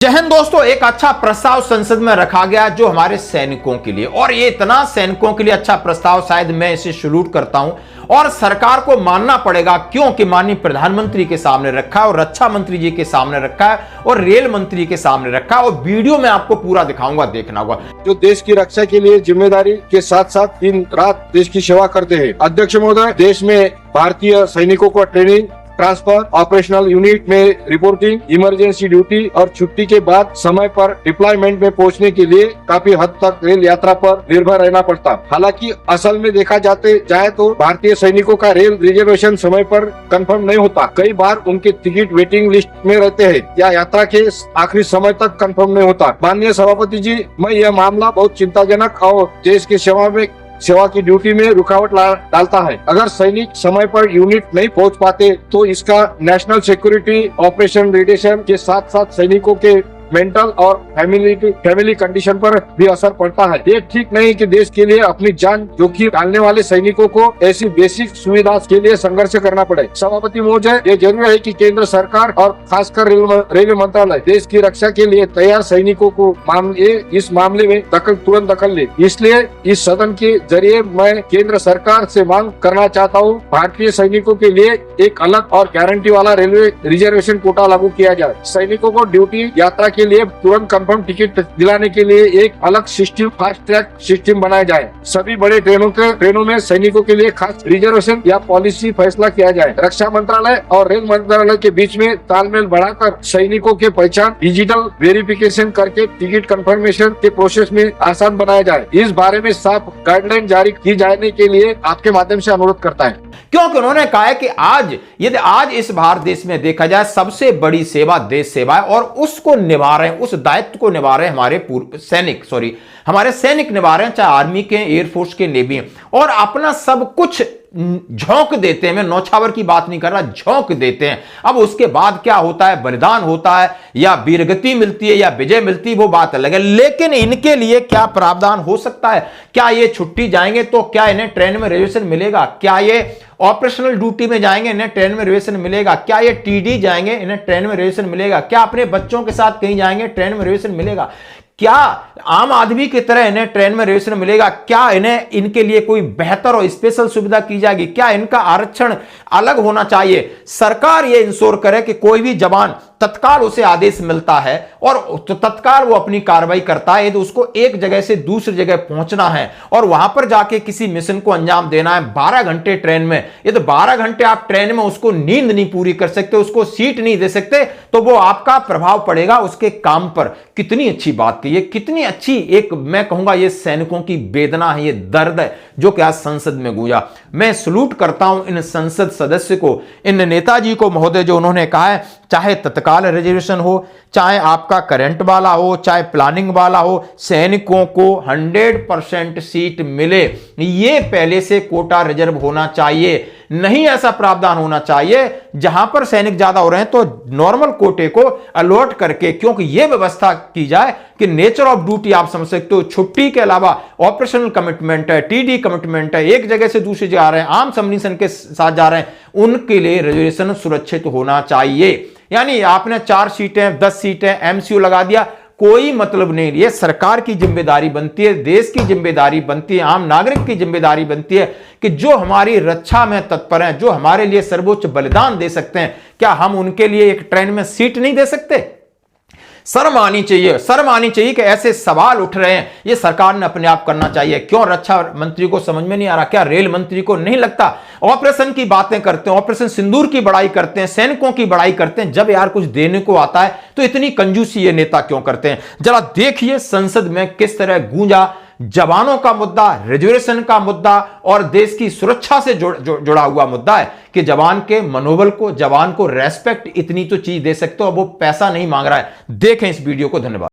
जय हिंद दोस्तों, एक अच्छा प्रस्ताव संसद में रखा गया जो हमारे सैनिकों के लिए, और ये इतना सैनिकों के लिए अच्छा प्रस्ताव शायद मैं इसे सैल्यूट करता हूं और सरकार को मानना पड़ेगा, क्योंकि माननीय प्रधानमंत्री के सामने रखा है और रक्षा मंत्री जी के सामने रखा है और रेल मंत्री के सामने रखा है। और वीडियो में आपको पूरा दिखाऊंगा, देखना होगा। जो देश की रक्षा के लिए जिम्मेदारी के साथ साथ दिन रात देश की सेवा करते हैं। अध्यक्ष महोदय, देश में भारतीय सैनिकों को ट्रेनिंग, ट्रांसफर, ऑपरेशनल यूनिट में रिपोर्टिंग, इमरजेंसी ड्यूटी और छुट्टी के बाद समय पर डिप्लॉयमेंट में पहुंचने के लिए काफी हद तक रेल यात्रा पर निर्भर रहना पड़ता। हालांकि असल में देखा जाए तो भारतीय सैनिकों का रेल रिजर्वेशन समय पर कंफर्म नहीं होता। कई बार उनके टिकट वेटिंग लिस्ट में रहते हैं या यात्रा के आखिरी समय तक कंफर्म नहीं होता। माननीय सभापति जी, मैं यह मामला बहुत चिंताजनक और देश की सेवा की ड्यूटी में रुकावट डालता है। अगर सैनिक समय पर यूनिट नहीं पहुंच पाते तो इसका नेशनल सिक्योरिटी ऑपरेशन रेडिएशन के साथ साथ सैनिकों के मेंटल और फैमिली कंडीशन पर भी असर पड़ता है। ये ठीक नहीं कि देश के लिए अपनी जान जोखिम डालने वाले सैनिकों को ऐसी बेसिक सुविधा के लिए संघर्ष करना पड़े। सभापति महोदय, ये जरूरी है कि केंद्र सरकार और खासकर रेलवे मंत्रालय देश की रक्षा के लिए तैयार सैनिकों को इस मामले में तुरंत दखल ले। इसलिए इस सदन के जरिए मैं केंद्र सरकार से मांग करना चाहता हूँ, भारतीय सैनिकों के लिए एक अलग और गारंटी वाला रेलवे रिजर्वेशन कोटा लागू किया जाए। सैनिकों को ड्यूटी यात्रा के लिए तुरंत कंफर्म टिकट दिलाने के लिए एक अलग सिस्टम, फास्ट ट्रैक सिस्टम बनाया जाए। सभी बड़े ट्रेनों में सैनिकों के लिए खास रिजर्वेशन या पॉलिसी फैसला किया जाए। रक्षा मंत्रालय और रेल मंत्रालय के बीच में तालमेल बढ़ाकर सैनिकों के पहचान डिजिटल वेरिफिकेशन करके टिकट कंफर्मेशन के प्रोसेस में आसान बनाया जाए। इस बारे में साफ गाइडलाइन जारी की जाने के लिए आपके माध्यम से अनुरोध करता है, क्योंकि उन्होंने कहा है कि आज इस भारत देश में देखा जाए सबसे बड़ी सेवा देश सेवा है और उसको निभा रहे हैं, उस दायित्व को निभा रहे हैं हमारे सैनिक निभा रहे हैं, चाहे आर्मी के, एयरफोर्स के, नेवी, और अपना सब कुछ झोंक देते हैं। मैं नौछावर की बात नहीं कर रहा, झोंक देते हैं। अब उसके बाद क्या होता है, बलिदान होता है या वीरगति मिलती है या विजय मिलती है, वो बात अलग है। लेकिन इनके लिए क्या प्रावधान हो सकता है? क्या ये छुट्टी जाएंगे तो क्या इन्हें ट्रेन में रिजर्वेशन मिलेगा? क्या ये ऑपरेशनल ड्यूटी में जाएंगे, इन्हें ट्रेन में रिजर्वेशन मिलेगा? क्या ये टीडी जाएंगे, इन्हें ट्रेन में रिजर्वेशन मिलेगा? क्या अपने बच्चों के साथ कहीं जाएंगे, ट्रेन में रिजर्वेशन मिलेगा? क्या आम आदमी की तरह इन्हें ट्रेन में रिजर्वेशन मिलेगा? क्या इनके लिए कोई बेहतर और स्पेशल सुविधा की जाएगी? क्या इनका आरक्षण अलग होना चाहिए? सरकार ये इंश्योर करे कि कोई भी जवान तत्काल उसे आदेश मिलता है और तो तत्काल वो अपनी कार्रवाई करता है। तो उसको एक जगह से दूसरी जगह पहुंचना है और वहां पर जाके किसी मिशन को अंजाम देना है 12 घंटे ट्रेन में। ये तो 12 घंटे आप ट्रेन में उसको नींद नहीं पूरी कर सकते, उसको सीट नहीं दे सकते, तो वो आपका प्रभाव पड़ेगा उसके काम पर। कितनी अच्छी बात की, ये कितनी अच्छी, एक मैं कहूंगा ये सैनिकों की वेदना है, ये दर्द है जो कि आज संसद में गूंजा। मैं सलूट करता हूं इन संसद सदस्य को, इन नेताजी को महोदय, जो उन्होंने कहा है चाहे तत्काल रिजर्वेशन हो, चाहे आपका करंट वाला हो, चाहे प्लानिंग वाला हो, सैनिकों को 100% सीट मिले। ये पहले से कोटा रिजर्व होना चाहिए, नहीं ऐसा प्रावधान होना चाहिए जहां पर सैनिक ज्यादा हो रहे हैं तो नॉर्मल कोटे को अलॉट करके, क्योंकि यह व्यवस्था की जाए कि नेचर ऑफ ड्यूटी आप समझ सकते हो, छुट्टी के अलावा ऑपरेशनल कमिटमेंट है, टीडी कमिटमेंट है, एक जगह से दूसरी जगह आ रहे हैं, आर्म सबमिशन के साथ जा रहे हैं, उनके लिए रिजर्वेशन सुरक्षित होना चाहिए। यानी आपने 4 सीटें, 10 सीटें एमसीयू लगा दिया, कोई मतलब नहीं। ये सरकार की जिम्मेदारी बनती है, देश की जिम्मेदारी बनती है, आम नागरिक की जिम्मेदारी बनती है कि जो हमारी रक्षा में तत्पर हैं, जो हमारे लिए सर्वोच्च बलिदान दे सकते हैं, क्या हम उनके लिए एक ट्रेन में सीट नहीं दे सकते? शर्म आनी चाहिए कि ऐसे सवाल उठ रहे हैं, ये सरकार ने अपने आप करना चाहिए। क्यों रक्षा मंत्री को समझ में नहीं आ रहा? क्या रेल मंत्री को नहीं लगता? ऑपरेशन की बातें करते हैं, ऑपरेशन सिंदूर की बड़ाई करते हैं, सैनिकों की बड़ाई करते हैं, जब यार कुछ देने को आता है तो इतनी कंजूसी ये नेता क्यों करते हैं? जरा देखिए संसद में किस तरह गूंजा जवानों का मुद्दा, रिजर्वेशन का मुद्दा और देश की सुरक्षा से जुड़ा हुआ मुद्दा है कि जवान के मनोबल को, जवान को रेस्पेक्ट, इतनी तो चीज दे सकते हो, वो पैसा नहीं मांग रहा है। देखें इस वीडियो को। धन्यवाद।